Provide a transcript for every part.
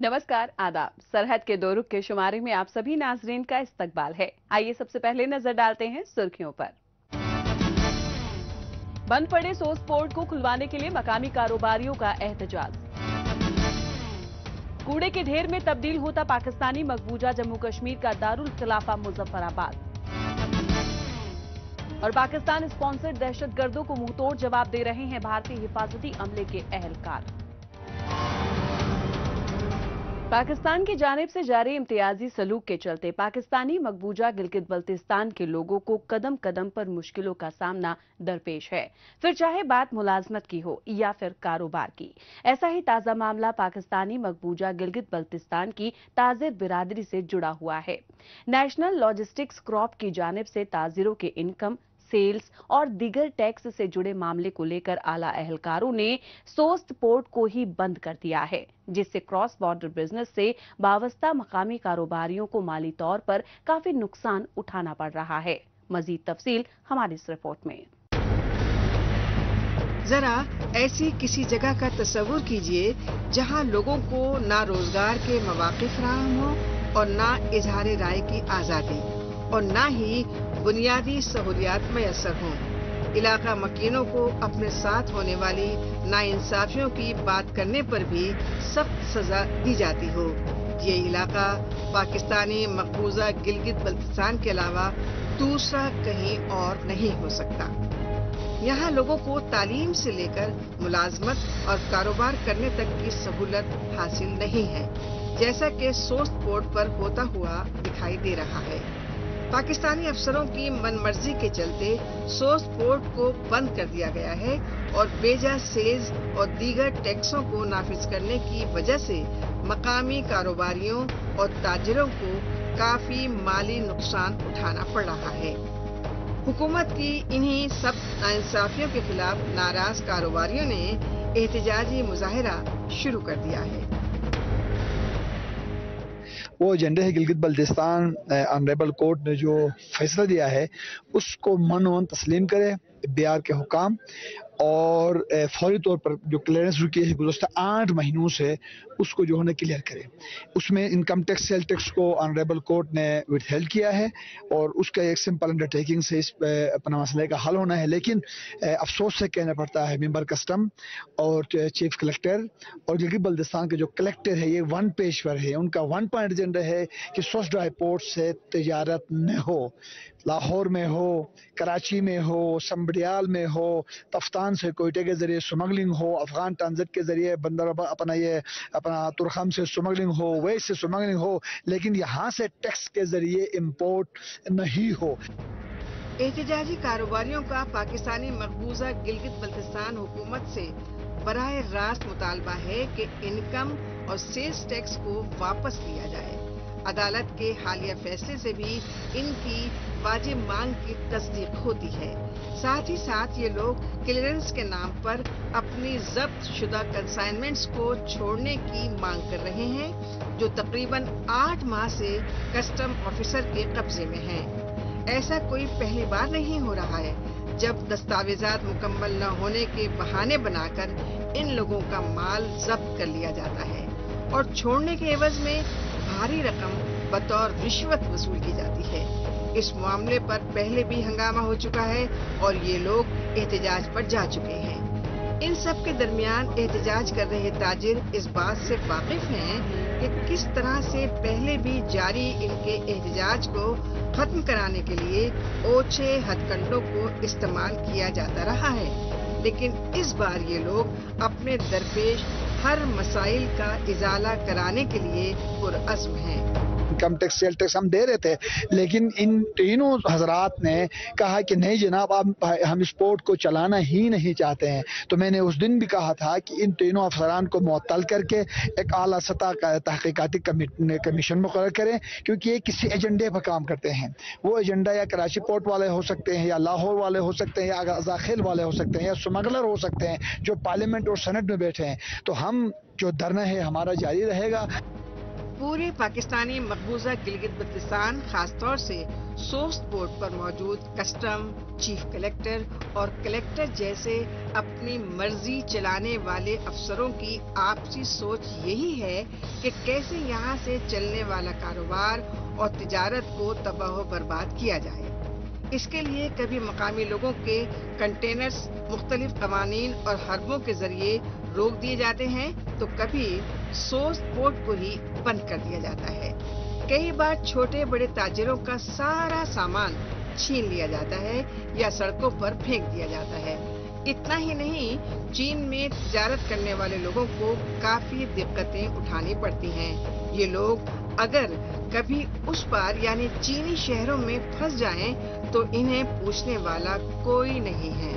नमस्कार, आदाब। सरहद के दो रुख के शुमारे में आप सभी नाजरीन का इस्तकबाल है। आइए सबसे पहले नजर डालते हैं सुर्खियों पर। बंद पड़े सोस पोर्ट को खुलवाने के लिए मकामी कारोबारियों का एहतजाज। कूड़े के ढेर में तब्दील होता पाकिस्तानी मकबूजा जम्मू कश्मीर का दारुल खिलाफा मुजफ्फराबाद। और पाकिस्तान स्पॉन्सर्ड दहशतगर्दों को मुंहतोड़ जवाब दे रहे हैं भारतीय हिफाजती अमले के अहलकार। पाकिस्तान की जानिब से जारी इम्तियाजी सलूक के चलते पाकिस्तानी मकबूजा गिलगित बल्तिस्तान के लोगों को कदम कदम पर मुश्किलों का सामना दरपेश है, फिर चाहे बात मुलाजमत की हो या फिर कारोबार की। ऐसा ही ताजा मामला पाकिस्तानी मकबूजा गिलगित बल्तिस्तान की ताजिर बिरादरी से जुड़ा हुआ है। नेशनल लॉजिस्टिक्स क्रॉप की जानिब से ताजिरों के इनकम, सेल्स और दीगर टैक्स से जुड़े मामले को लेकर आला अहलकारों ने सोस्ट पोर्ट को ही बंद कर दिया है, जिससे क्रॉस बॉर्डर बिजनेस से वाबस्ता मकामी कारोबारियों को माली तौर पर काफी नुकसान उठाना पड़ रहा है। मजीद तफसील हमारी इस रिपोर्ट में। जरा ऐसी किसी जगह का तस्वुर कीजिए जहां लोगों को ना रोजगार के मौके फराहम हो और ना इजहार राय की आजादी और ना ही बुनियादी सहूलियात मैसर हों। इलाका मकीनों को अपने साथ होने वाली नाइंसाफियों की बात करने पर भी सख्त सजा दी जाती हो। ये इलाका पाकिस्तानी मकबूजा गिलगित बल्तिस्तान के अलावा दूसरा कहीं और नहीं हो सकता। यहाँ लोगों को तालीम से लेकर मुलाजमत और कारोबार करने तक की सहूलत हासिल नहीं है, जैसा कि सोस्ट पोर्ट पर होता हुआ दिखाई दे रहा है। पाकिस्तानी अफसरों की मनमर्जी के चलते सोस्ट पोर्ट को बंद कर दिया गया है और बेजा सेज और दीगर टैक्सों को नाफिज करने की वजह से मकामी कारोबारियों और ताजिरों को काफी माली नुकसान उठाना पड़ रहा है। हुकूमत की इन्हीं सब नाइंसाफियों के खिलाफ नाराज कारोबारियों ने एहतजाजी मुजाहिरा शुरू कर दिया है। वो एजेंडे है गिलगित बल्तिस्तान ऑनरेबल कोर्ट ने जो फैसला दिया है उसको मन तस्लीम करे बिहार के हुकाम और फौरी तौर पर जो क्लियरेंस रुकी है गुज़श्ता 8 महीनों से उसको जो है ना क्लियर करे। उसमें इनकम टैक्स सेल टैक्स को ऑनरेबल कोर्ट ने विथहेल्ड किया है और उसका एक सिंपल अंडरटेकिंग से इस अपना मसले का हल होना है। लेकिन अफसोस से कहना पड़ता है मेंबर कस्टम और चीफ कलेक्टर और गिलगित बल्तिस्तान के जो कलेक्टर है ये वन पेशवर है। उनका वन पॉइंट एजेंडा है कि सोस्ट ड्राई पोर्ट से तजारत न हो, लाहौर में हो, कराची में हो, संबड़ियाल में हो, तफ्तान से कोयटे के जरिए स्मगलिंग हो, अफगान ट्रांजिट के जरिए बंदर अपना तुरखम से स्मगलिंग हो, वेस्ट से स्मगलिंग हो, लेकिन यहाँ से टैक्स के जरिए इंपोर्ट नहीं हो। एहतजाजी कारोबारियों का पाकिस्तानी मकबूजा गिलगित बल्तिस्तान हुकूमत से बराह रास्त मुतालबा है कि इनकम और सेल्स टैक्स को वापस लिया जाए। अदालत के हालिया फैसले से भी इनकी वाजिब मांग की तस्दीक होती है। साथ ही साथ ये लोग क्लियरेंस के नाम पर अपनी जब्त शुदा कंसाइनमेंट्स को छोड़ने की मांग कर रहे हैं, जो तकरीबन 8 माह से कस्टम ऑफिसर के कब्जे में हैं। ऐसा कोई पहली बार नहीं हो रहा है जब दस्तावेजात मुकम्मल न होने के बहाने बनाकर इन लोगों का माल जब्त कर लिया जाता है और छोड़ने के एवज में भारी रकम बतौर रिश्वत वसूल की जाती है। इस मामले पर पहले भी हंगामा हो चुका है और ये लोग एहतजाज पर जा चुके हैं। इन सब के दरमियान एहतजाज कर रहे ताजिर इस बात से वाकिफ हैं कि किस तरह से पहले भी जारी इनके एहतजाज को खत्म कराने के लिए ओछे हथकंडों को इस्तेमाल किया जाता रहा है, लेकिन इस बार ये लोग अपने दरपेश हर मसाइल का इजाला कराने के लिए पुरअज़्म हैं। इनकम टैक्स सेल टैक्स हम दे रहे थे, लेकिन इन तीनों हजरात ने कहा कि नहीं जनाब हम इस पोर्ट को चलाना ही नहीं चाहते हैं। तो मैंने उस दिन भी कहा था कि इन तीनों अफसरान को मुअत्तल करके एक आला सतह का तहकीकाती कमीशन मुकर्रर करें, क्योंकि ये किसी एजेंडे पर काम करते हैं। वो एजेंडा या कराची पोर्ट वाले हो सकते हैं, या लाहौर वाले हो सकते हैं, या जाखिल वाले हो सकते हैं, या स्मगलर हो सकते हैं जो पार्लियामेंट और सेनेट में बैठे हैं। तो हम जो धरना है हमारा जारी रहेगा। पूरे पाकिस्तानी मकबूजा गिलगित बल्तिस्तान खासतौर से सोस्ट पोर्ट पर मौजूद कस्टम, चीफ कलेक्टर और कलेक्टर जैसे अपनी मर्जी चलाने वाले अफसरों की आपसी सोच यही है कि कैसे यहाँ से चलने वाला कारोबार और तिजारत को तबाह बर्बाद किया जाए। इसके लिए कभी मकामी लोगों के कंटेनर्स मुख्तलिफ कवानीन और हरबों के जरिए रोक दिए जाते हैं, तो कभी सोस्ट पोर्ट को ही बंद कर दिया जाता है। कई बार छोटे बड़े ताजिरों का सारा सामान छीन लिया जाता है या सड़कों पर फेंक दिया जाता है। इतना ही नहीं, चीन में तिजारत करने वाले लोगों को काफी दिक्कतें उठानी पड़ती हैं। ये लोग अगर कभी उस पार यानी चीनी शहरों में फंस जाएं, तो इन्हें पूछने वाला कोई नहीं है।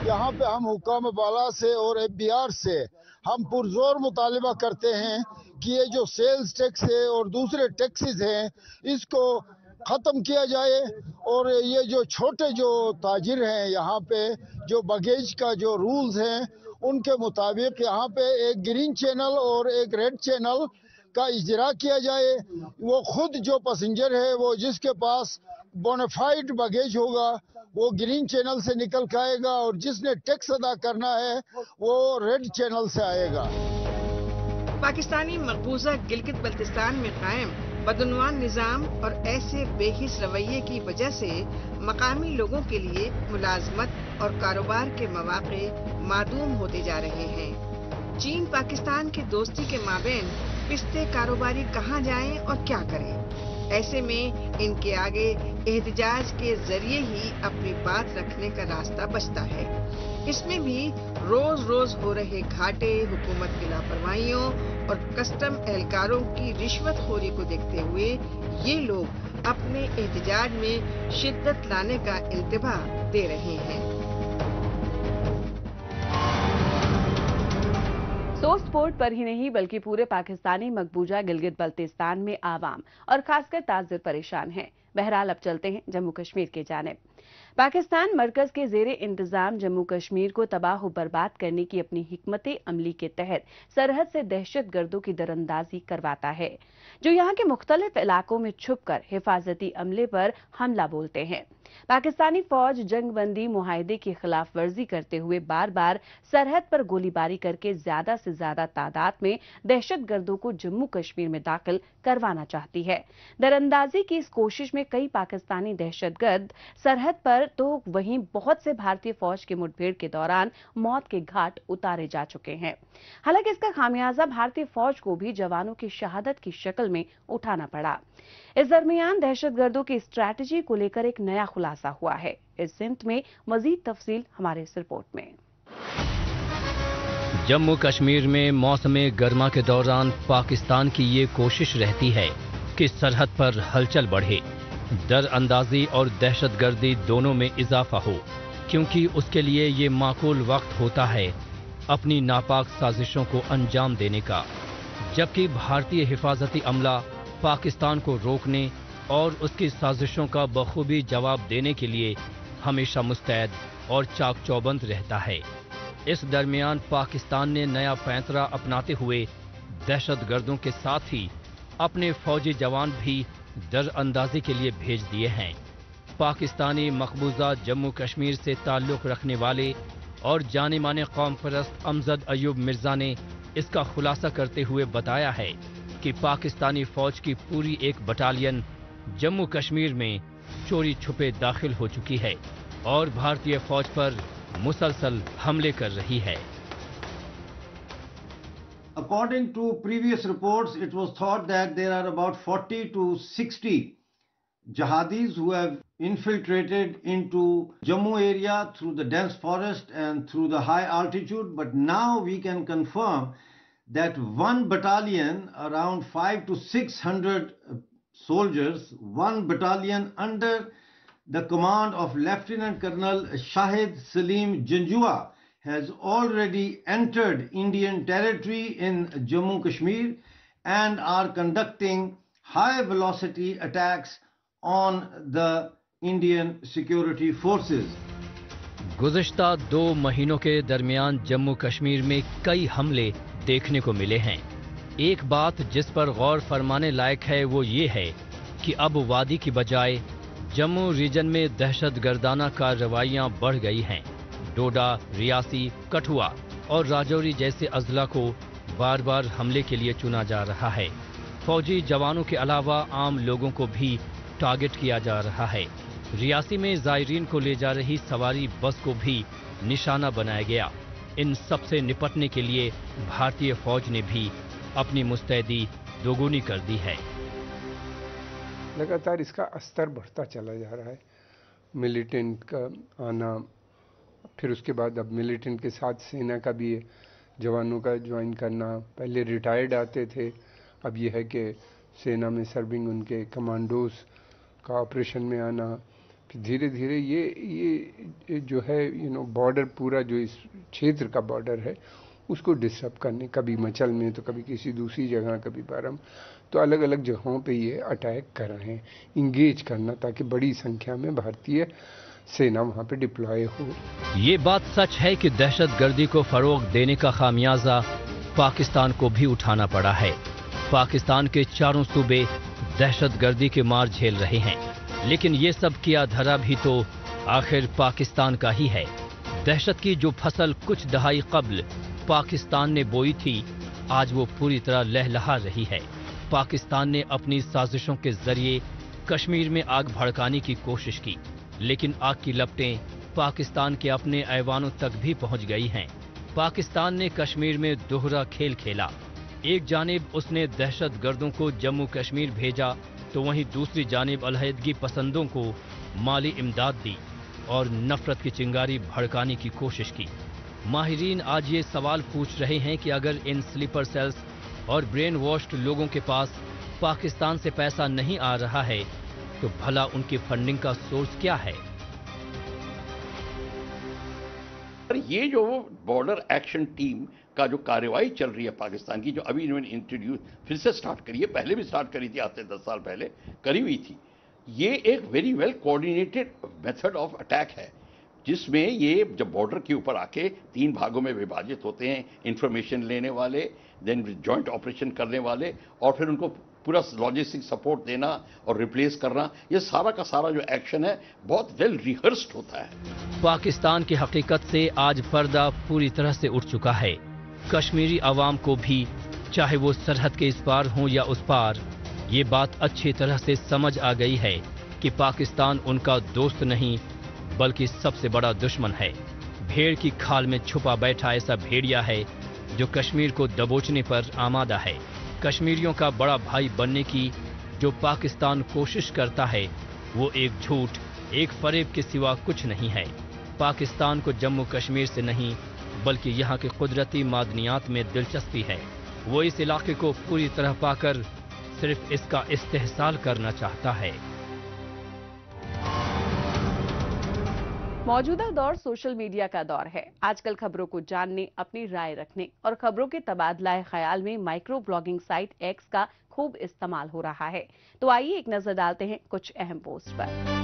यहाँ पे हम हुक्काम बाला से और FBR से हम पुरजोर मुतालिबा करते हैं कि ये जो सेल्स टैक्स है और दूसरे टैक्सेस हैं, इसको ख़त्म किया जाए और ये जो छोटे जो ताजिर हैं यहाँ पे जो बगेज का जो रूल्स हैं उनके मुताबिक यहाँ पे एक ग्रीन चैनल और एक रेड चैनल का इजरा किया जाए। वो खुद जो पैसेंजर है वो जिसके पास बोनाफाइड बगेज होगा वो ग्रीन चैनल से निकल के आएगा और जिसने टैक्स अदा करना है वो रेड चैनल से आएगा। पाकिस्तानी मकबूजा गिलगित बल्तिस्तान में कायम बदउनवान निजाम और ऐसे बेहिस रवैये की वजह से मकामी लोगों के लिए मुलाजमत और कारोबार के मौके मादूम होते जा रहे हैं। चीन पाकिस्तान की दोस्ती के माबेन पिस्ते कारोबारी कहाँ जाएं और क्या करें? ऐसे में इनके आगे एहतजाज के जरिए ही अपनी बात रखने का रास्ता बचता है। इसमें भी रोज रोज हो रहे घाटे, हुकूमत की लापरवाहियों और कस्टम एहलकारों की रिश्वतखोरी को देखते हुए ये लोग अपने एहतजाज में शिद्दत लाने का इंतबाह दे रहे हैं। सोस्ट पोर्ट पर ही नहीं बल्कि पूरे पाकिस्तानी मकबूजा गिलगित बल्तिस्तान में आवाम और खासकर ताजिर परेशान हैं। बहरहाल अब चलते हैं जम्मू कश्मीर की जानिब। पाकिस्तान मरकज के जेरे इंतजाम जम्मू कश्मीर को तबाह बर्बाद करने की अपनी हिकमत अमली के तहत सरहद से दहशत गर्दों की दरअंदाजी करवाता है, जो यहाँ के मुख्तलिफ इलाकों में छुपकर हिफाजती अमले पर हमला बोलते हैं। पाकिस्तानी फौज जंगबंदी मुआहदे की खिलाफ वर्जी करते हुए बार बार सरहद पर गोलीबारी करके ज्यादा से ज्यादा तादाद में दहशत गर्दों को जम्मू कश्मीर में दाखिल करवाना चाहती है। दरअंदाजी की इस कोशिश में कई पाकिस्तानी दहशतगर्द सरहद पर तो वहीं बहुत से भारतीय फौज की मुठभेड़ के दौरान मौत के घाट उतारे जा चुके हैं। हालांकि इसका खामियाजा भारतीय फौज को भी जवानों की शहादत की शक्ल में उठाना पड़ा। इस दरमियान दहशतगर्दों की स्ट्रैटेजी को लेकर एक नया खुलासा हुआ है। इस सिमत में मजीद तफसील हमारे इस रिपोर्ट में। जम्मू कश्मीर में मौसम गर्मा के दौरान पाकिस्तान की ये कोशिश रहती है कि सरहद पर हलचल बढ़े, दरअंदाजी और दहशतगर्दी दोनों में इजाफा हो, क्योंकि उसके लिए ये माकूल वक्त होता है अपनी नापाक साजिशों को अंजाम देने का। जबकि भारतीय हिफाजती अमला पाकिस्तान को रोकने और उसकी साजिशों का बखूबी जवाब देने के लिए हमेशा मुस्तैद और चाक चौबंद रहता है। इस दरमियान पाकिस्तान ने नया पैंतरा अपनाते हुए दहशतगर्दों के साथ ही अपने फौजी जवान भी दरअंदाजी के लिए भेज दिए हैं। पाकिस्तानी मकबूजा जम्मू कश्मीर से ताल्लुक़ रखने वाले और जाने माने कौम परस्त अमजद अयूब मिर्जा ने इसका खुलासा करते हुए बताया है कि पाकिस्तानी फौज की पूरी एक बटालियन जम्मू कश्मीर में चोरी छुपे दाखिल हो चुकी है और भारतीय फौज पर मुसलसल हमले कर रही है। According to previous reports, it was thought that there are about 40 to 60 jihadis who have infiltrated into Jammu area through the dense forest and through the high altitude. But now we can confirm that one battalion, around 500 to 600 soldiers, one battalion under the command of Lieutenant Colonel Shahid Salim Janjua has already entered Indian territory in Jammu Kashmir and are conducting high velocity attacks on the Indian security forces. गुज़िश्ता 2 महीनों के दरमियान जम्मू कश्मीर में कई हमले देखने को मिले हैं। एक बात जिस पर गौर फरमाने लायक है वो ये है कि अब वादी की बजाय जम्मू रीजन में दहशतगर्दाना कार्रवाइयां बढ़ गई हैं। डोडा, रियासी, कठुआ और राजौरी जैसे अजला को बार बार हमले के लिए चुना जा रहा है। फौजी जवानों के अलावा आम लोगों को भी टारगेट किया जा रहा है। रियासी में जायरीन को ले जा रही सवारी बस को भी निशाना बनाया गया। इन सब से निपटने के लिए भारतीय फौज ने भी अपनी मुस्तैदी दोगुनी कर दी है। लगातार इसका स्तर बढ़ता चला जा रहा है। मिलिटेंट का आना, फिर उसके बाद अब मिलिटेंट के साथ सेना का भी जवानों का ज्वाइन करना। पहले रिटायर्ड आते थे, अब यह है कि सेना में सर्विंग उनके कमांडोज का ऑपरेशन में आना। फिर धीरे धीरे ये जो है बॉर्डर, पूरा जो इस क्षेत्र का बॉर्डर है उसको डिस्टर्ब करने, कभी मचल में तो कभी किसी दूसरी जगह, कभी बारम, तो अलग अलग जगहों पे ये अटैक कर रहे हैं, इंगेज करना, ताकि बड़ी संख्या में भारतीय सेना वहाँ पे डिप्लॉय हो। ये बात सच है कि दहशतगर्दी को फरोग देने का खामियाजा पाकिस्तान को भी उठाना पड़ा है। पाकिस्तान के चारों सूबे दहशतगर्दी के मार झेल रहे हैं, लेकिन ये सब किया धरा भी तो आखिर पाकिस्तान का ही है। दहशत की जो फसल कुछ दहाई कब्ल पाकिस्तान ने बोई थी, आज वो पूरी तरह लहलहा रही है। पाकिस्तान ने अपनी साजिशों के जरिए कश्मीर में आग भड़काने की कोशिश की, लेकिन आग की लपटें पाकिस्तान के अपने ऐवानों तक भी पहुंच गई हैं। पाकिस्तान ने कश्मीर में दोहरा खेल खेला। एक जानिब उसने दहशतगर्दों को जम्मू कश्मीर भेजा, तो वहीं दूसरी जानिब अलहदगी पसंदों को माली इमदाद दी और नफरत की चिंगारी भड़काने की कोशिश की। माहिरीन आज ये सवाल पूछ रहे हैं कि अगर इन स्लीपर सेल्स और ब्रेन वॉश्ड लोगों के पास पाकिस्तान से पैसा नहीं आ रहा है, तो भला उनकी फंडिंग का सोर्स क्या है? ये जो बॉर्डर एक्शन टीम का जो कार्रवाई चल रही है पाकिस्तान की, जो अभी इन्होंने इंट्रोड्यूस फिर से स्टार्ट करी है, पहले भी स्टार्ट करी थी, आज से 10 साल पहले करी हुई थी। ये एक very well coordinated method of attack है, जिसमें ये जब बॉर्डर के ऊपर आके 3 भागों में विभाजित होते हैं, इंफॉर्मेशन लेने वाले, देन जॉइंट ऑपरेशन करने वाले, और फिर उनको पूरा लॉजिस्टिक सपोर्ट देना और रिप्लेस करना। ये सारा का सारा जो एक्शन है बहुत वेल रिहर्स्ड होता है। पाकिस्तान की हकीकत से आज पर्दा पूरी तरह से उठ चुका है। कश्मीरी अवाम को भी, चाहे वो सरहद के इस पार हों या उस पार, ये बात अच्छी तरह से समझ आ गई है कि पाकिस्तान उनका दोस्त नहीं बल्कि सबसे बड़ा दुश्मन है। भेड़ की खाल में छुपा बैठा ऐसा भेड़िया है जो कश्मीर को दबोचने पर आमादा है। कश्मीरियों का बड़ा भाई बनने की जो पाकिस्तान कोशिश करता है, वो एक झूठ, एक फरेब के सिवा कुछ नहीं है। पाकिस्तान को जम्मू कश्मीर से नहीं बल्कि यहाँ के कुदरती मादनियात में दिलचस्पी है। वो इस इलाके को पूरी तरह पाकर सिर्फ इसका इस्तेहसाल करना चाहता है। मौजूदा दौर सोशल मीडिया का दौर है। आजकल खबरों को जानने, अपनी राय रखने और खबरों के तबादला ख्याल में माइक्रो ब्लॉगिंग साइट एक्स का खूब इस्तेमाल हो रहा है। तो आइए एक नजर डालते हैं कुछ अहम पोस्ट पर।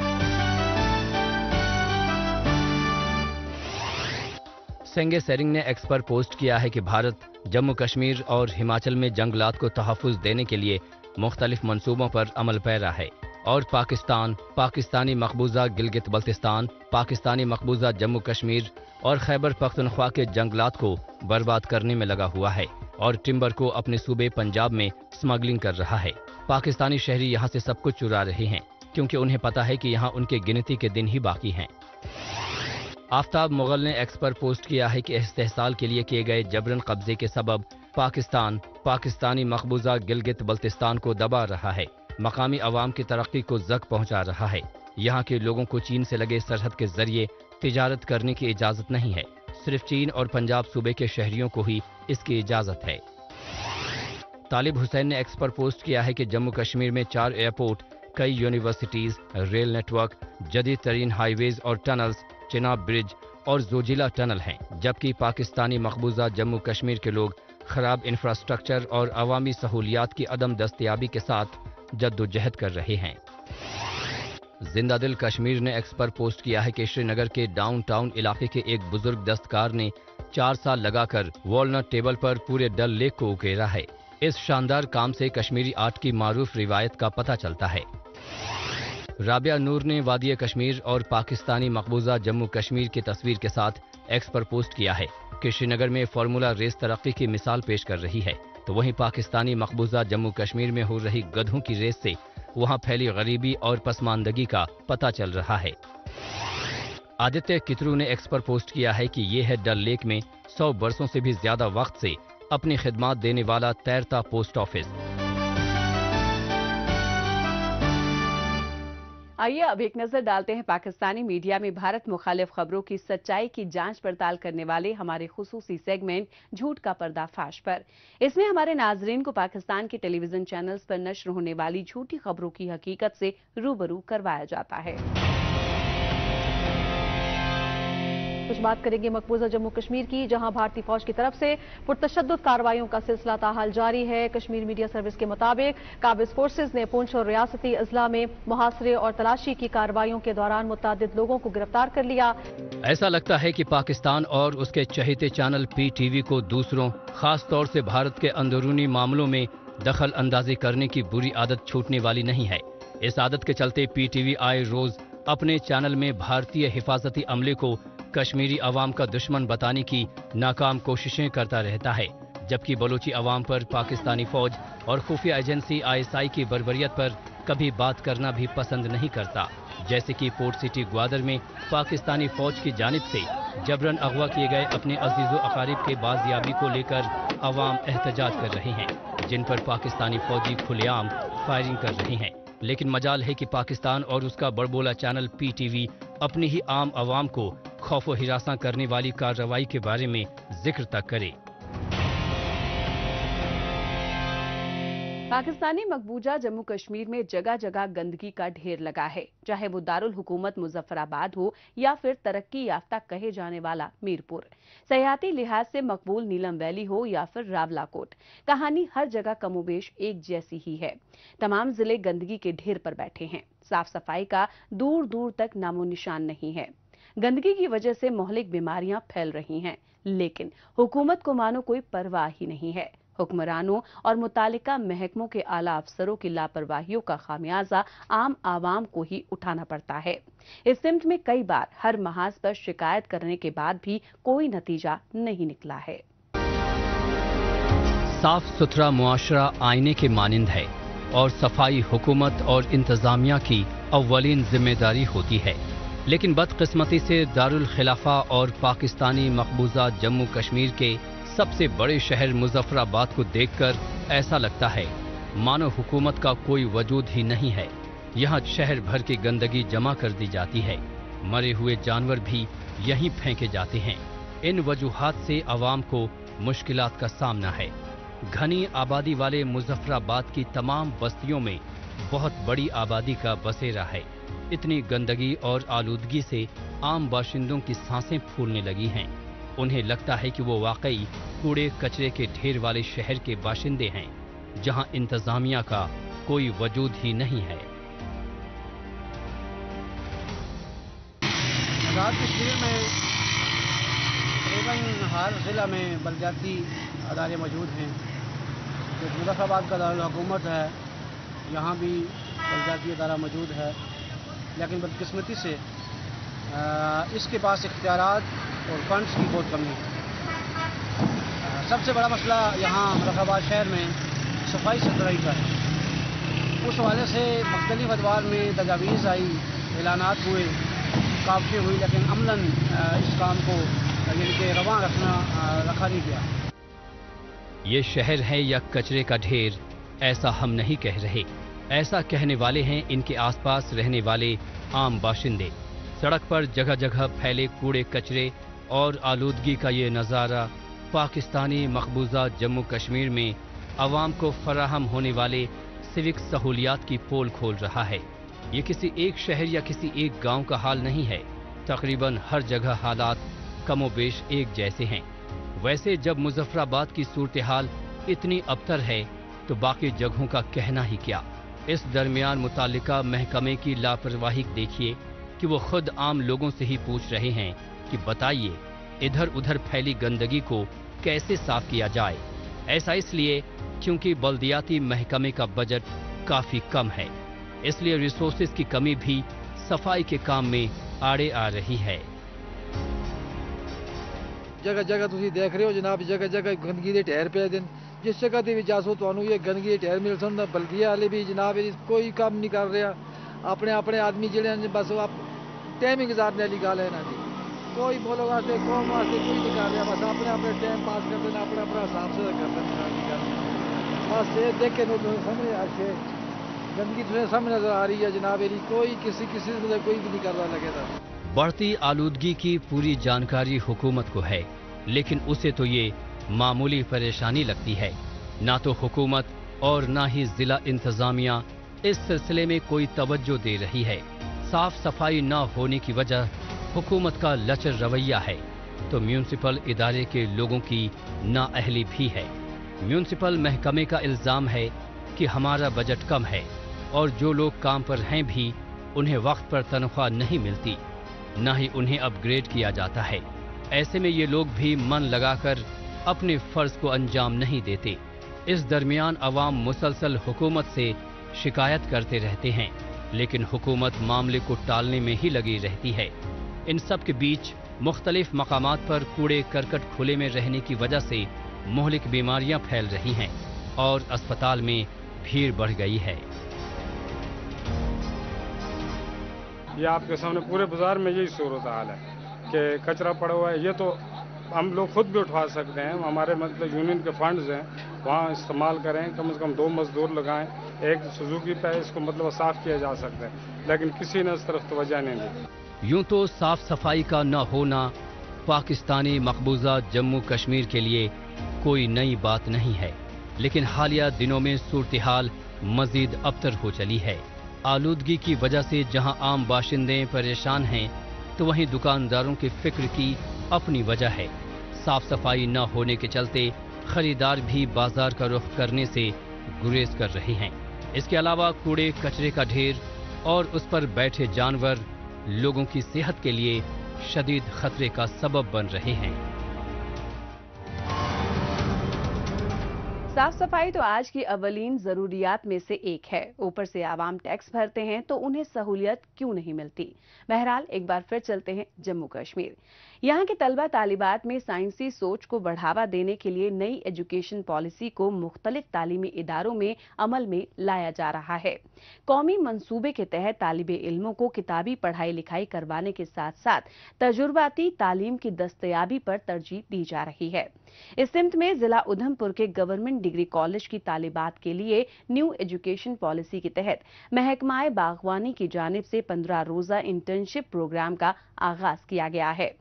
सेंगे सेरिंग ने एक्स पर पोस्ट किया है कि भारत जम्मू कश्मीर और हिमाचल में जंगलात को तहफ़्फ़ुज़ देने के लिए मुख्तलिफ मंसूबों पर अमल पैरा है और पाकिस्तान, पाकिस्तानी मकबूजा गिलगित बल्तिस्तान, पाकिस्तानी मकबूजा जम्मू कश्मीर और खैबर पख्तूनख्वा के जंगलात को बर्बाद करने में लगा हुआ है और टिम्बर को अपने सूबे पंजाब में स्मगलिंग कर रहा है। पाकिस्तानी शहरी यहाँ से सब कुछ चुरा रहे हैं क्योंकि उन्हें पता है कि यहाँ उनके गिनती के दिन ही बाकी हैं। आफ्ताब मुगल ने एक्स पर पोस्ट किया है कि इस्तेहसाल के लिए किए गए जबरन कब्जे के सबब पाकिस्तान पाकिस्तानी मकबूजा गिलगित बल्तिस्तान को दबा रहा है, मकामी अवाम की तरक्की को जक पहुंचा रहा है। यहाँ के लोगों को चीन से लगे सरहद के जरिए तिजारत करने की इजाजत नहीं है, सिर्फ चीन और पंजाब सूबे के शहरियों को ही इसकी इजाजत है। तालिब हुसैन ने एक्स पर पोस्ट किया है कि जम्मू कश्मीर में 4 एयरपोर्ट, कई यूनिवर्सिटीज, रेल नेटवर्क, जदीद तरीन हाईवेज और टनल्स, चिनाब ब्रिज और जोजिला टनल हैं, जबकि पाकिस्तानी मकबूजा जम्मू कश्मीर के लोग खराब इंफ्रास्ट्रक्चर और अवामी सहूलियात की अदम दस्तयाबी के साथ जद्दोजहद कर रहे हैं। जिंदा दिल कश्मीर ने एक्स पर पोस्ट किया है कि श्रीनगर के डाउनटाउन इलाके के एक बुजुर्ग दस्तकार ने 4 साल लगाकर वॉलनट टेबल पर पूरे डल लेक को उकेरा है। इस शानदार काम से कश्मीरी आर्ट की मारूफ रिवायत का पता चलता है। राबिया नूर ने वादी कश्मीर और पाकिस्तानी मकबूजा जम्मू कश्मीर की तस्वीर के साथ एक्स पर पोस्ट किया है कि श्रीनगर में फार्मूला रेस तरक्की की मिसाल पेश कर रही है, तो वहीं पाकिस्तानी मकबूजा जम्मू कश्मीर में हो रही गधों की रेस से वहां फैली गरीबी और पसमानदगी का पता चल रहा है। आदित्य कितरू ने एक्स पर पोस्ट किया है कि ये है डल लेक में 100 बरसों से भी ज्यादा वक्त से अपनी खिदमत देने वाला तैरता पोस्ट ऑफिस। आइए अब एक नजर डालते हैं पाकिस्तानी मीडिया में भारत मुखालिफ खबरों की सच्चाई की जांच पड़ताल करने वाले हमारे खुसूसी सेगमेंट झूठ का पर्दाफाश पर। इसमें हमारे नाजरीन को पाकिस्तान के टेलीविजन चैनल्स पर नश्र होने वाली झूठी खबरों की हकीकत से रूबरू करवाया जाता है। कुछ बात करेंगे मकबूजा जम्मू कश्मीर की, जहां भारतीय फौज की तरफ से पुरतशद्दुद कार्रवाइयों का सिलसिला ताहाल जारी है। कश्मीर मीडिया सर्विस के मुताबिक काबिज फोर्सेज ने पुंछ और रियासती अजला में मुहासरे और तलाशी की कार्रवाइयों के दौरान मुतअद्दिद लोगों को गिरफ्तार कर लिया। ऐसा लगता है कि पाकिस्तान और उसके चहेते चैनल PTV को दूसरों, खास तौर से भारत के अंदरूनी मामलों में दखल अंदाजी करने की बुरी आदत छूटने वाली नहीं है। इस आदत के चलते PTV आए रोज अपने चैनल में भारतीय हिफाजती अमले को कश्मीरी अवाम का दुश्मन बताने की नाकाम कोशिशें करता रहता है, जबकि बलोची अवाम पर पाकिस्तानी फौज और खुफिया एजेंसी ISI की बर्बरियत पर कभी बात करना भी पसंद नहीं करता। जैसे कि पोर्ट सिटी ग्वादर में पाकिस्तानी फौज की जानिब से जबरन अगवा किए गए अपने अजीजो अकारिब के बाजियाबी को लेकर अवाम एहतजाज कर रहे हैं, जिन पर पाकिस्तानी फौजी खुलेआम फायरिंग कर रहे हैं। लेकिन मजाल है कि पाकिस्तान और उसका बड़बोला चैनल PTV अपनी ही आम अवाम को खौफ व हिरासा करने वाली कार्रवाई के बारे में जिक्र तक करे। पाकिस्तानी मकबूजा जम्मू कश्मीर में जगह जगह गंदगी का ढेर लगा है, चाहे वो दारुल हुकूमत मुजफ्फराबाद हो या फिर तरक्की याफ्ता कहे जाने वाला मीरपुर, सयाहती लिहाज से मकबूल नीलम वैली हो या फिर रावलाकोट। कहानी हर जगह कमोबेश एक जैसी ही है। तमाम जिले गंदगी के ढेर पर बैठे हैं। साफ सफाई का दूर दूर तक नामो निशान नहीं है। गंदगी की वजह से मोहलिक बीमारियां फैल रही हैं, लेकिन हुकूमत को मानो कोई परवाह ही नहीं है। हुक्मरानों और मुतालिका महकमों के आला अफसरों की लापरवाहियों का खामियाजा आम आवाम को ही उठाना पड़ता है। इस सिमत में कई बार हर महाज पर शिकायत करने के बाद भी कोई नतीजा नहीं निकला है। साफ सुथरा मुआशरा आईने के मानिंद है और सफाई हुकूमत और इंतजामिया की अव्वलीन जिम्मेदारी होती है, लेकिन बदकिस्मती से दारुल खिलाफा और पाकिस्तानी मकबूजा जम्मू कश्मीर के सबसे बड़े शहर मुजफ्फराबाद को देखकर ऐसा लगता है मानो हुकूमत का कोई वजूद ही नहीं है। यहाँ शहर भर की गंदगी जमा कर दी जाती है, मरे हुए जानवर भी यहीं फेंके जाते हैं। इन वजूहात से आवाम को मुश्किलात का सामना है। घनी आबादी वाले मुजफ्फराबाद की तमाम बस्तियों में बहुत बड़ी आबादी का बसेरा है। इतनी गंदगी और आलूदगी से आम बाशिंदों की सांसें फूलने लगी हैं। उन्हें लगता है कि वो वाकई कूड़े कचरे के ढेर वाले शहर के बाशिंदे हैं, जहां इंतजामिया का कोई वजूद ही नहीं है। आज़ाद कश्मीर में तकरीबन हर जिला में बलदियाती अदारे मौजूद हैं। जो मुजफ्फराबाद का दारुल हुकूमत है, यहाँ भी बलदियाती अदारा मौजूद है, लेकिन बदकिस्मती से इसके पास इख्तियारात और फंड्स की बहुत कमी है। सबसे बड़ा मसला यहाँ मुजफ्फराबाद शहर में सफाई सुथराई का है। उस हवाले से मुख्तलिफ अदवार में तजावीज़ आई, ऐलानात हुए, काबिज़ें हुई, लेकिन अमलन इस काम को यानी कि रवां रखा नहीं गया। ये शहर है या कचरे का ढेर, ऐसा हम नहीं कह रहे। ऐसा कहने वाले हैं इनके आसपास रहने वाले आम बाशिंदे। सड़क पर जगह जगह फैले कूड़े कचरे और आलूदगी का ये नज़ारा पाकिस्तानी मकबूजा जम्मू कश्मीर में आवाम को फराहम होने वाले सिविक सहूलियात की पोल खोल रहा है। ये किसी एक शहर या किसी एक गांव का हाल नहीं है। तकरीबन हर जगह हालात कमोबेश एक जैसे हैं। वैसे जब मुजफ्फराबाद की सूरत हाल इतनी अबतर है तो बाकी जगहों का कहना ही क्या। इस दरमियान मुतालिका महकमे की लापरवाही देखिए कि वो खुद आम लोगों से ही पूछ रहे हैं कि बताइए इधर उधर फैली गंदगी को कैसे साफ किया जाए। ऐसा इसलिए क्योंकि बल्दियाती महकमे का बजट काफी कम है। इसलिए रिसोर्सेज की कमी भी सफाई के काम में आड़े आ रही है। जगह जगह तुसी देख रहे हो जनाब, जगह जगह गंदगी के ढेर पे दिन, जिस जगह ते भी जासो तुहानू ये गंदगी के ढेर मिल सन। बल्दिया वाले भी जनाब कोई काम नहीं कर रहा, अपने अपने आदमी जिहड़े ने बस आप टाइम ही गुजारने वाली गल है ना जी। कोई बोलो वास्ते कौम वास्ते कोई नहीं कर रहा, बस अपने अपने टाइम पास करते हैं, अपना अपना हिसाब से करते हैं। बस ये देखे नो तो समझ अच्छे गंदगी तुम्हें सामने नजर आ रही है जनाब, कोई किसी से कोई भी नहीं कर रहा लगेगा। बढ़ती आलूदगी की पूरी जानकारी हुकूमत को है, लेकिन उसे तो ये मामूली परेशानी लगती है। ना तो हुकूमत और ना ही जिला इंतजामिया इस सिलसिले में कोई तवज्जो दे रही है। साफ सफाई न होने की वजह हुकूमत का लचर रवैया है, तो म्यूनिसिपल इदारे के लोगों की नाअहली भी है। म्यूनिसिपल महकमे का इल्जाम है कि हमारा बजट कम है और जो लोग काम पर हैं भी उन्हें वक्त पर तनख्वाह नहीं मिलती, न ही उन्हें अपग्रेड किया जाता है। ऐसे में ये लोग भी मन लगाकर अपने फर्ज को अंजाम नहीं देते। इस दरमियान अवाम मुसलसल हुकूमत से शिकायत करते रहते हैं, लेकिन हुकूमत मामले को टालने में ही लगी रहती है। इन सब के बीच मुख्तलिफ मकामात पर कूड़े करकट खुले में रहने की वजह से मुहलिक बीमारियां फैल रही हैं और अस्पताल में भीड़ बढ़ गई है। ये आपके सामने पूरे बाजार में यही सूरत हाल है कि कचरा पड़ा हुआ है। ये तो हम लोग खुद भी उठवा सकते हैं, हमारे मतलब यूनियन के फंड्स हैं, वहाँ इस्तेमाल करें। कम से कम 2 मजदूर लगाएं, एक सुजुकी पे इसको मतलब साफ किया जा सकता है, लेकिन किसी ने इस तरफ तवज्जो नहीं दी। यूं तो साफ सफाई का न होना पाकिस्तानी मकबूजा जम्मू कश्मीर के लिए कोई नई बात नहीं है, लेकिन हालिया दिनों में सूरत-ए-हाल मजीद अबतर हो चली है। आलूदगी की वजह से जहां आम बाशिंदे परेशान हैं, तो वहीं दुकानदारों की फिक्र की अपनी वजह है। साफ सफाई न होने के चलते खरीदार भी बाजार का रुख करने से गुरेज कर रहे हैं। इसके अलावा कूड़े कचरे का ढेर और उस पर बैठे जानवर लोगों की सेहत के लिए शदीद खतरे का सबब बन रहे हैं। साफ सफाई तो आज की अवलीन जरूरियात में से एक है। ऊपर से आवाम टैक्स भरते हैं तो उन्हें सहूलियत क्यों नहीं मिलती। बहरहाल एक बार फिर चलते हैं जम्मू कश्मीर। यहाँ के तलबा तालिबात में साइंसी सोच को बढ़ावा देने के लिए नई एजुकेशन पॉलिसी को मुख्तलिफ तालीमी इदारों में अमल में लाया जा रहा है। कौमी मंसूबे के तहत तालिबे इल्मों को किताबी पढ़ाई लिखाई करवाने के साथ साथ तजुर्बाती तालीम की दस्तयाबी पर तरजीह दी जा रही है। इस सिमत में जिला उधमपुर के गवर्नमेंट डिग्री कॉलेज की तालिबात के लिए न्यू एजुकेशन पॉलिसी के तहत महकमाए बागवानी की जानिब से 15 रोजा इंटर्नशिप प्रोग्राम का आगाज किया गया है।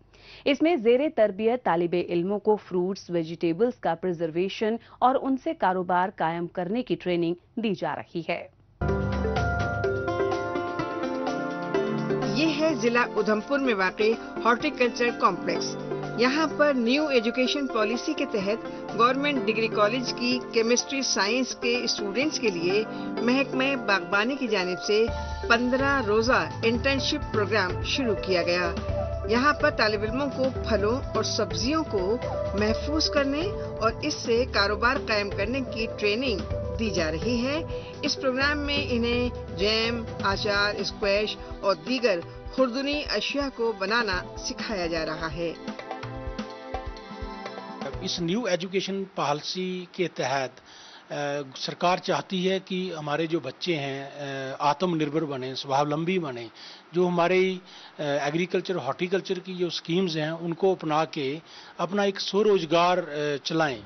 इसमें जेरे तरबियत तालिबे इल्मों को फ्रूट्स वेजिटेबल्स का प्रिजर्वेशन और उनसे कारोबार कायम करने की ट्रेनिंग दी जा रही है। ये है जिला उधमपुर में वाक़ई हॉर्टिकल्चर कॉम्प्लेक्स। यहाँ पर न्यू एजुकेशन पॉलिसी के तहत गवर्नमेंट डिग्री कॉलेज की केमिस्ट्री साइंस के स्टूडेंट्स के लिए महकमे बागबानी की जानिब से 15 रोजा इंटर्नशिप प्रोग्राम शुरू किया गया। यहाँ पर तालिब इल्मों को फलों और सब्जियों को महफूज करने और इससे कारोबार कायम करने की ट्रेनिंग दी जा रही है। इस प्रोग्राम में इन्हें जैम, अचार, स्क्वैश और दीगर खुर्दनी अशिया को बनाना सिखाया जा रहा है। इस न्यू एजुकेशन पॉलिसी के तहत सरकार चाहती है कि हमारे जो बच्चे हैं आत्मनिर्भर बने, स्वावलंबी बने। जो हमारे एग्रीकल्चर हॉर्टिकल्चर की जो स्कीम्स हैं उनको अपना के अपना एक स्वरोजगार चलाएं।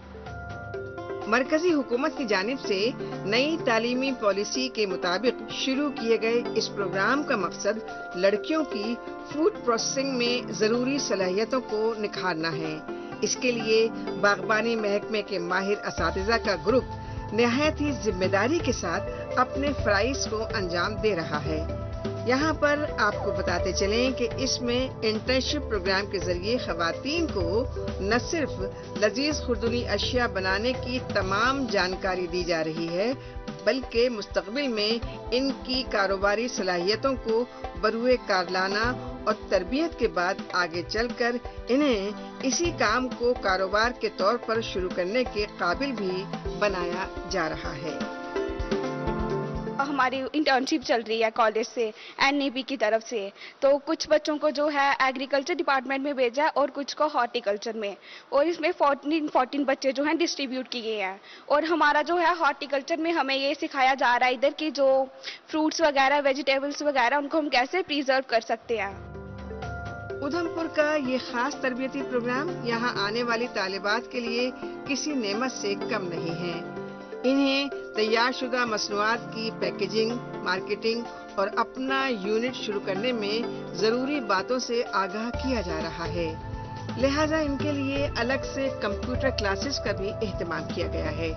मरकजी हुकूमत की जानिब से नई तालीमी पॉलिसी के मुताबिक शुरू किए गए इस प्रोग्राम का मकसद लड़कियों की फूड प्रोसेसिंग में जरूरी सलाहियतों को निखारना है। इसके लिए बागबानी महकमे के माहिर असातिज़ा का ग्रुप निहायत ही जिम्मेदारी के साथ अपने फराइज को अंजाम दे रहा है। यहाँ पर आपको बताते चलें कि इसमें इंटर्नशिप प्रोग्राम के जरिए खवातीन को न सिर्फ लजीज खुर्दनी अशिया बनाने की तमाम जानकारी दी जा रही है, बल्कि मुस्तकबिल में इनकी कारोबारी सलाहियतों को बरूए कार लाना और तरबियत के बाद आगे चलकर इन्हें इसी काम को कारोबार के तौर पर शुरू करने के काबिल भी बनाया जा रहा है। हमारी इंटर्नशिप चल रही है कॉलेज से, NEP की तरफ से। तो कुछ बच्चों को जो है एग्रीकल्चर डिपार्टमेंट में भेजा है और कुछ को हॉर्टिकल्चर में, और इसमें 14 बच्चे जो हैं डिस्ट्रीब्यूट किए हैं। और हमारा जो है हॉर्टिकल्चर में हमें ये सिखाया जा रहा है इधर की जो फ्रूट्स वगैरह, वेजिटेबल्स वगैरह, उनको हम कैसे प्रिजर्व कर सकते हैं। उधमपुर का ये खास तरबियती प्रोग्राम यहाँ आने वाली तालिबात के लिए किसी नेमत से कम नहीं है। इन्हें तैयार शुदा मसनूआत की पैकेजिंग, मार्केटिंग और अपना यूनिट शुरू करने में जरूरी बातों से आगाह किया जा रहा है। लिहाजा इनके लिए अलग से कंप्यूटर क्लासेस का भी एहतमाम किया गया है।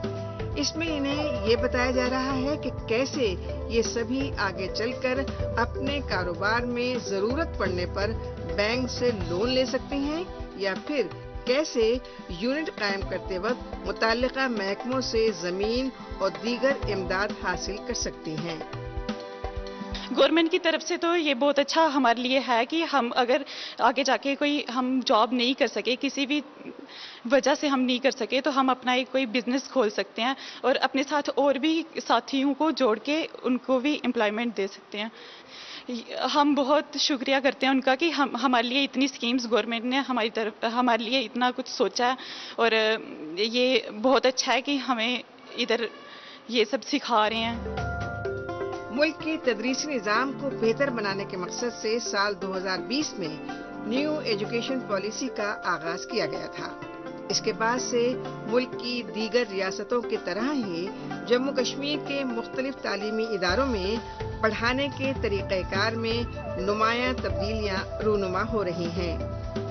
इसमें इन्हें ये बताया जा रहा है कि कैसे ये सभी आगे चलकर अपने कारोबार में जरूरत पड़ने पर बैंक से लोन ले सकते हैं, या फिर कैसे यूनिट कायम करते वक्त मुताल्लिका महकमों से जमीन और दीगर इमदाद हासिल कर सकती हैं। गवर्नमेंट की तरफ से तो ये बहुत अच्छा हमारे लिए है कि हम अगर आगे जाके कोई हम जॉब नहीं कर सके, किसी भी वजह से हम नहीं कर सके, तो हम अपना एक कोई बिजनेस खोल सकते हैं और अपने साथ और भी साथियों को जोड़ के उनको भी एम्प्लॉयमेंट दे सकते हैं। हम बहुत शुक्रिया करते हैं उनका कि हमारे लिए इतनी स्कीम्स गवर्नमेंट ने हमारे लिए इतना कुछ सोचा है, और ये बहुत अच्छा है कि हमें इधर ये सब सिखा रहे हैं। मुल्क के तदरीसी निज़ाम को बेहतर बनाने के मकसद से साल 2020 में न्यू एजुकेशन पॉलिसी का आगाज किया गया था। इसके बाद से मुल्क की दीगर रियासतों की तरह ही जम्मू कश्मीर के मुख्तलिफ तालीमी इदारों में पढ़ाने के तरीक़ेकार में नुमायां तब्दीलियां रूनुमा हो रही हैं।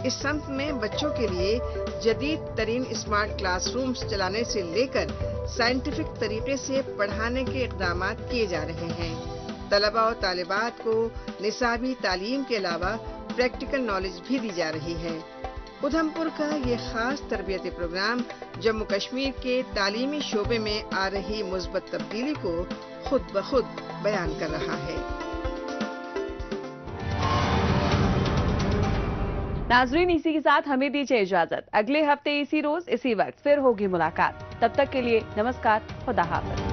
इस सम्त में बच्चों के लिए जदीद तरीन स्मार्ट क्लासरूम्स चलाने से लेकर साइंटिफिक तरीके से पढ़ाने के इक़दामात किए जा रहे हैं। तलबा और तालिबात को निसाबी तालीम के अलावा प्रैक्टिकल नॉलेज भी दी जा रही है। उधमपुर का ये खास तरबियती प्रोग्राम जम्मू कश्मीर के तालीमी शोबे में आ रही मुस्बत तब्दीली को खुद ब खुद बयान कर रहा है। नाजरीन, इसी के साथ हमें दीजिए इजाजत। अगले हफ्ते इसी रोज इसी वक्त फिर होगी मुलाकात। तब तक के लिए नमस्कार, खुदा हाफ़िज़।